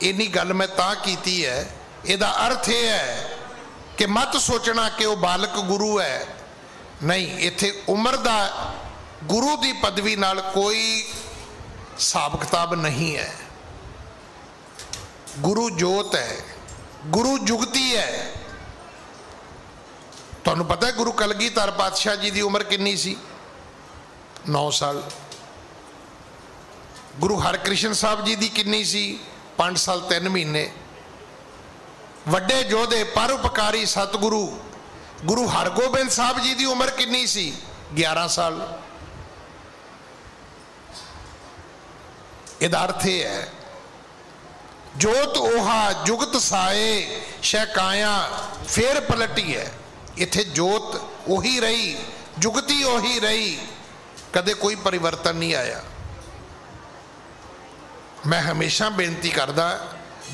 Speaker 1: इन्नी गल मैं तां कीती है, इहदा अर्थ यह है कि मत सोचना कि वह बालक गुरु है। नहीं, इत्थे उम्र का गुरु की पदवी नाल कोई हिसाब किताब नहीं है। गुरु जोत है, गुरु जुगती है। तुहानू पता है गुरु कलगीधर पातशाह जी की उम्र कितनी सी? 9 साल। गुरु हरकृष्ण साहब जी की कितनी सी? 5 साल 3 महीने। वड्डे योधे परोपकारी सतगुरु गुरु हरगोबिंद साहब जी की उम्र कितनी सी? 11 साल। इहदा अर्थ यह है जोत ओहा जुगत साए शहकाया फेर पलटी है। इत्थे जोत उही रही, जुगती उही रही, कदे कोई परिवर्तन नहीं आया। मैं हमेशा बेनती करदा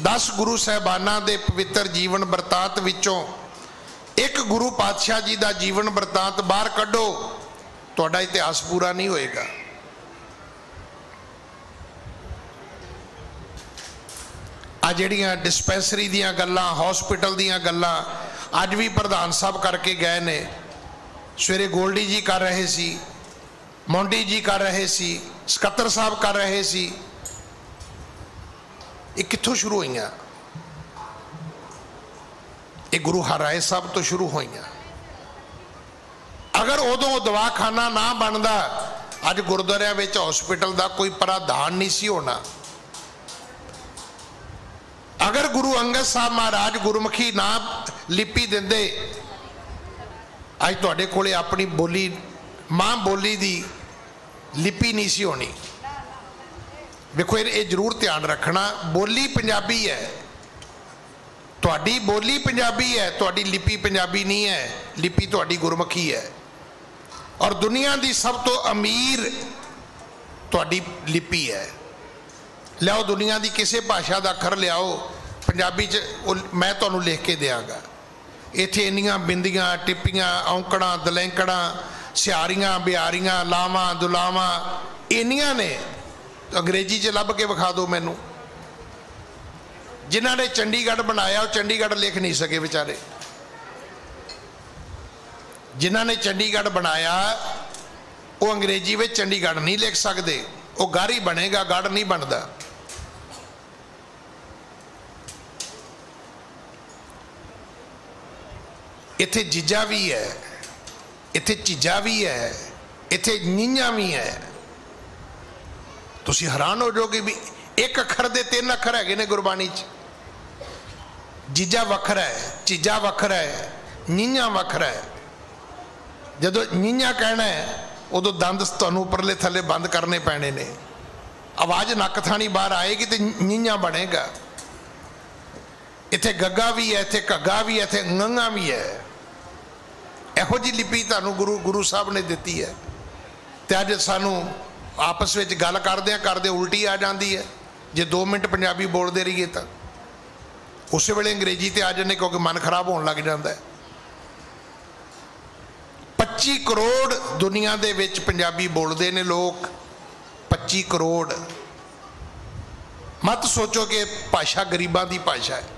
Speaker 1: 10 गुरु साहबाना दे पवित्र जीवन बरतांत विचों एक गुरु पातशाह जी का जीवन बरतांत बाहर कढ़ो, तुहाडा इतिहास पूरा नहीं होएगा। आ जिहड़ियां डिस्पैंसरी दियां गल्लां, हॉस्पिटल दियां गल्लां अज भी प्रधान साहब करके गए ने। सवेरे गोल्डी जी कर रहे सी, मोंडी जी कर रहे सी, सकत्तर साहब कर रहे सी। ये कित्थों शुरू हुई? ये गुरु हरराए साहब तो शुरू हुई। अगर उदों दवाखाना ना बनता अज गुरुद्वारियां विच हॉस्पिटल का कोई प्रावधान नहीं सी होना। अगर गुरु अंगद साहब महाराज गुरमुखी ना लिपि देंदे अज तुहाडे कोले अपनी बोली मां बोली दी लिपि नहीं सी होनी। देखो ये जरूर ध्यान रखना, बोली पंजाबी है, तुहाडी बोली पंजाबी है, तुहाडी लिपि पंजाबी नहीं है, लिपि तुहाडी गुरमुखी है। और दुनिया की सब तो अमीर तुहाडी लिपि है। लियाओ दुनिया की किसी भाषा का अखर लियाओ, पंजाबी च मैं तुहानू लिख के देंगा। इत्थे इन्नियां बिंदियां टिप्पियां औंकड़ा दलैंकड़ा सियारियां बिहारियां लावां दुलावां इन्नियां ने, तो अंग्रेजी च लभ के विखा दो मैनू। जिन्हां ने चंडीगढ़ बनाया वो चंडीगढ़ लिख नहीं सके बेचारे। जिन्हां ने चंडीगढ़ बनाया वो अंग्रेजी में चंडीगढ़ नहीं लिख सकते, वो गढ़ ही बनेगा, गढ़ नहीं बनता। इत्थे जीजा भी है, इत्थे चीजा भी है, इत्थे नींजा भी है। तुसी हैरान हो जाओगे भी एक अखर दे 3 अखर है ने गुरबाणी च। जीजा वखरा है, चीजा वखरा है, नींजा वखरा है। जदों नींजा कहना है उदों दंद तुहानू उपरले थले बंद करने पैने ने, आवाज़ नक थानी बाहर आएगी तो नींजा बनेगा। इत्थे गग्गा भी है, इत्थे घग्गा भी है, इत्थे ngंगा भी है। इहो जी लिपि तुहानू गुरु साहब ने दिती है। तो अज सानू आपस में गल करदे उल्टी आ जाती है। जे 2 मिनट पंजाबी बोलते रहिए तो उस वेले अंग्रेजी ते आ जाने, क्योंकि मन खराब होने लग जाता है। 25 करोड़ दुनिया दे विच पंजाबी बोलते ने लोग, 25 करोड़। मत सोचो कि भाषा गरीबां दी भाषा है।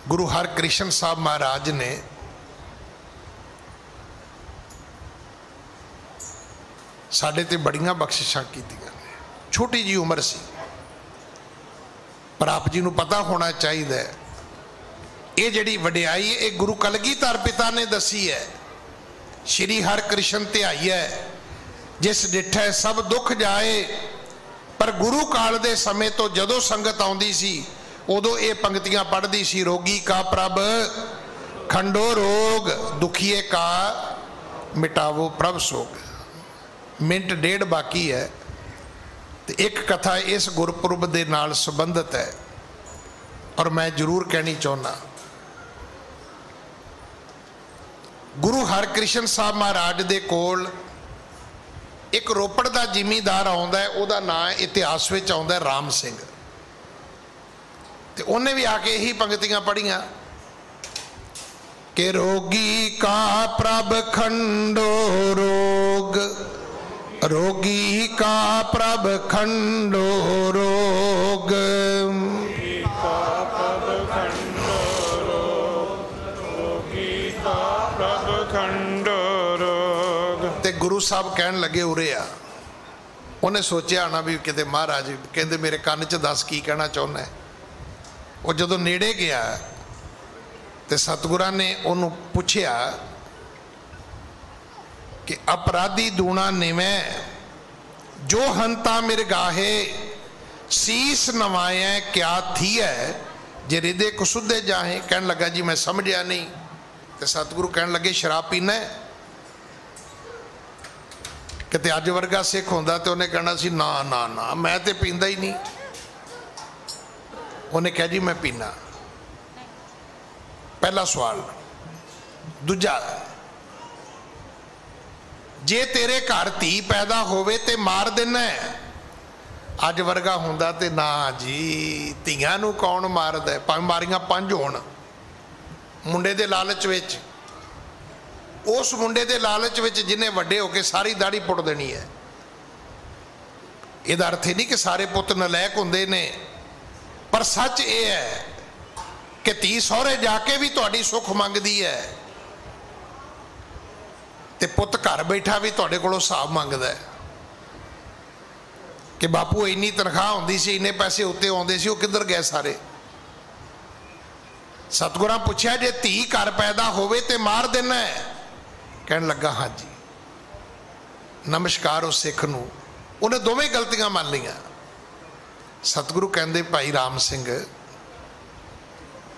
Speaker 1: गुरु हरकृष्ण साहब महाराज ने साडे ते बड़ियां बख्शिशां कीतियां। छोटी जी उम्र सी, पर आप जी नूं पता होना चाहिए ये जिहड़ी वडियाई है गुरु कलगीधर पिता ने दसी है। श्री हरकृष्ण ध्याई है जिस डिठै सब दुख जाए। पर गुरु काल दे समय तो जदों संगत आउंदी सी उदों ये पंक्तियां पढ़दी सी, रोगी का प्रभ खंडो रोग, दुखिए का मिटावो प्रभ सोग। मिनट 1.5 बाकी है तो एक कथा इस गुरपुरब दे नाल संबंधित है और मैं जरूर कहनी चाहना। गुरु हरकृष्ण साहब महाराज दे कोल एक रोपड़ का जिमीदार आउंदा है, उहदा नाम इतिहास में आउंदा है राम सिंह। तो उन्हें भी आके यही पंक्तियां पढ़ियां कि रोगी का प्रभ खंडो रोग, रोगी का प्रभ खंडो रोग,
Speaker 2: खंडो रोग।
Speaker 1: ते गुरु साहब कहन लगे उरे आ। उन्हें सोचा ना भी किते महाराज कहते मेरे कान च दस की कहना चाहुंदा है। वो जदों नेड़े गया तो सतगुरां ने उन्होंने पूछया कि अपराधी दूना निवै जो हंता मिरगाहे शीस नवाए क्या थी है जे हृदय कुसुदे जाहे। कहन लगा जी मैं समझिया नहीं। तो सतगुरु कहन लगे शराब पीना है? किते अज वर्गा सिख होंदा तो उन्हें कहना सी ना ना ना मैं तो पींदा ही नहीं। उन्हें कहा जी मैं पीना। पहला सवाल। दूजा, जे तेरे घर धी पैदा होवे ते मार देना है? अज वर्गा होंदा ते ना जी धीआं नूं कौन मारदा है, भावें मारियां 5 होण। मुंडे दे लालच विच, उस मुंडे दे लालच विच जिन्हें वड्डे होके सारी दाढ़ी पुट देनी है। इहदा अर्थ नहीं कि सारे पुत नलैक हुंदे ने, पर सच ये है कि धी सहुरे जाके भी तुहाडी सुख मंगदी है ते पुत घर बैठा भी तुहाडे कोलों हिसाब मंगदा है कि बापू इन्नी तनख्वाह होंदी सी, इन्ने पैसे उत्ते आउंदे सी, वो किधर गए सारे। सतगुरां पुछया जे धी घर पैदा होवे ते मार देना है? कहन लगा हाँ जी। नमस्कार उस सिख नूं, उन्हें दोवें गलतियां मान लियां। सतगुरु कहंदे भाई राम सिंह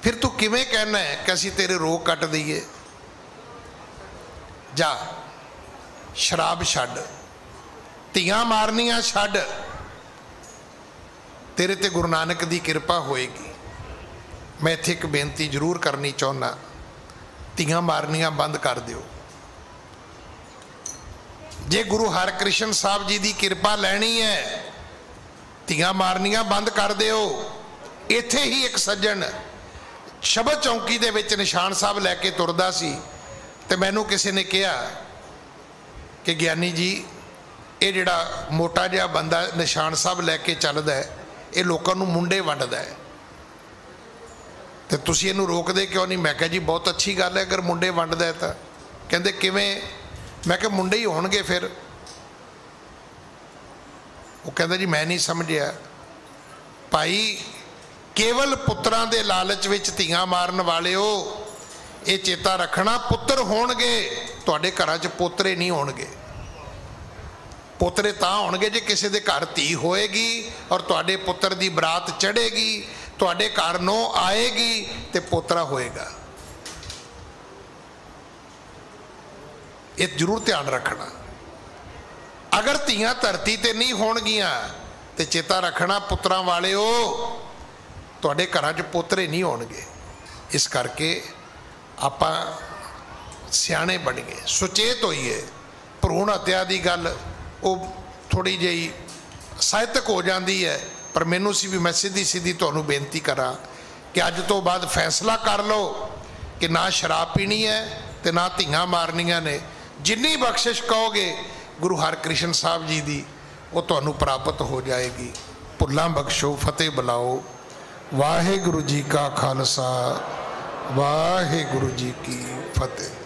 Speaker 1: फिर तू किवें कहना है कि असीं तेरे रोग कट दईए? जा शराब छड्ड, धीआं मारनियां छड्ड, तेरे ते गुरु नानक दी कृपा होएगी। मैं इत्थे एक बेनती जरूर करनी चाहुंदा, धीआं मारनियां बंद कर दिओ। जे गुरु हरकृष्ण साहब जी की कृपा लैनी है, धीआं मारनियां बंद कर दिओ। इत्थे ही एक सज्जन शबद चौंकी दे विच निशान साहब लैके तुरदा सी ते मैनू किसी ने कहा कि ज्ञानी जी ये जिहड़ा मोटा जिहा बंदा निशान साहब लैके चलदा है ये लोकां नूं मुंडे वंडदा है ते तुसीं इहनूं रोकदे क्यों नहीं? मैं कहा जी बहुत अच्छी गल है अगर मुंडे वंडदा है तां। कहंदे किवें? मैं कहा मुंडे ही होणगे फिर। वो कहंदा जी मैं नहीं समझिया। भाई केवल पुत्रां दे लालच विच धीआं मारन वाले हो, ये चेता रखना पुत्र होणगे, तुहाडे घरां च पोतरे नहीं होणगे। पोतरे तां होणगे जे किसी दे घर धी होएगी और तुहाडे पुत्र दी बरात चढ़ेगी, तुहाडे घर नौ आएगी ते पोतरा होएगा। ये जरूर ध्यान रखना। अगर धीआं धरती ते नहीं होणगियां ते चेता रखना पुत्रां वाले हो तुहाडे घरां च पोतरे नहीं होणगे। इस करके आपां सियाणे बणीए, सुचेत होईए। भरूण हत्या की गल वो थोड़ी जी साहित्यक हो जाती है, पर मैनू सी भी मैं सीधी सीधी तुहानूं बेनती करा कि अज तो बाद फैसला कर लो कि ना शराब पीनी है तो ना धीआं मारनियां ने। जिन्नी बख्शिश कहोगे गुरु हरकृष्ण साहब जी की वो तुहानूं प्राप्त हो जाएगी। भुल्लां बख्शो, फतेह बुलाओ। वाहिगुरू जी का खालसा, वाहिगुरू जी की फतेह।